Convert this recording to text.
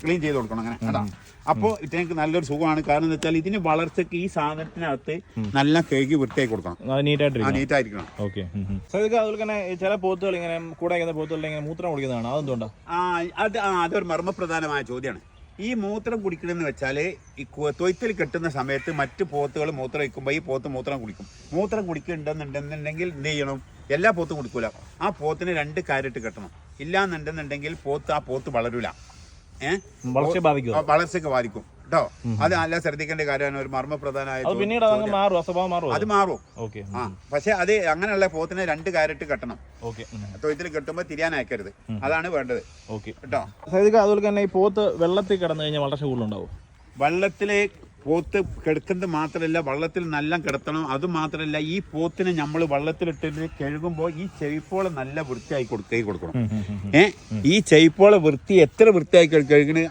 Clean ചെയ്ത് കൊടുക്കണം അങ്ങനെ. അതാണ് അപ്പോൾ ഇതിനൊക്കെ നല്ലൊരു സുഖമാണ്. കാരണം എന്താ വെച്ചാൽ ഇതിന് വളർച്ചയ്ക്ക് ഈ സാധനത്തിനകത്ത് നല്ല കേക്ക് വൃത്തിയായി കൊടുക്കണം, നീറ്റായിരിക്കണം. ഓക്കെ. അതുപോലെ തന്നെ ചില പോത്തുകൾ ഇങ്ങനെ കൂടെ പോത്തുകൾ ഇങ്ങനെ മൂത്രം കുടിക്കുന്നതാണ്, അതെന്തുകൊണ്ടാണ്? അതൊരു മർമ്മപ്രധാനമായ ചോദ്യമാണ്. ഈ മൂത്രം കുടിക്കണമെന്ന് വെച്ചാൽ ഈ തൊയ്ത്തിൽ കെട്ടുന്ന സമയത്ത് മറ്റ് പോത്തുകൾ മൂത്രം വയ്ക്കുമ്പോൾ ഈ പോത്ത് മൂത്രം കുടിക്കും. മൂത്രം കുടിക്കുന്നുണ്ടെന്നുണ്ടെങ്കിൽ എന്ത് ചെയ്യണം? എല്ലാ പോത്തും കുടിക്കൂല. ആ പോത്തിന് 2 കാര്യമായിട്ട് കെട്ടണം. ഇല്ലാന്നുണ്ടെന്നുണ്ടെങ്കിൽ ആ പോത്ത് വളരൂല, വളർച്ചയ്ക്ക് ബാധിക്കും കേട്ടോ. അത് നല്ല ശ്രദ്ധിക്കേണ്ട കാര്യമാണ്. ഒരു മർമ്മപ്രധാനമായ അത് മാറും. പക്ഷെ അത് അങ്ങനെയുള്ള പോത്തിനെ 2 കാര്യമായിട്ട് കെട്ടണം. തൊയ്ത്തിൽ കെട്ടുമ്പോൾ തിരിയാൻ അയക്കരുത്, അതാണ് വേണ്ടത് കേട്ടോ. അതുപോലെ തന്നെ ഈ പോത്ത് വെള്ളത്തിൽ കിടന്നു കഴിഞ്ഞാൽ വളർച്ച കൂടുതലുണ്ടാവും. വെള്ളത്തിലെ പോത്ത് കിടക്കുന്നത് മാത്രമല്ല, വെള്ളത്തിൽ നല്ല കിടത്തണം. അത് മാത്രമല്ല, ഈ പോത്തിനെ നമ്മൾ വെള്ളത്തിലിട്ടിട്ട് കഴുകുമ്പോൾ ഈ ചെവിപ്പോളെ നല്ല വൃത്തിയായി കൊടുക്കണം. ഈ ചെവിപ്പോളെ എത്ര വൃത്തിയായി കഴുകണ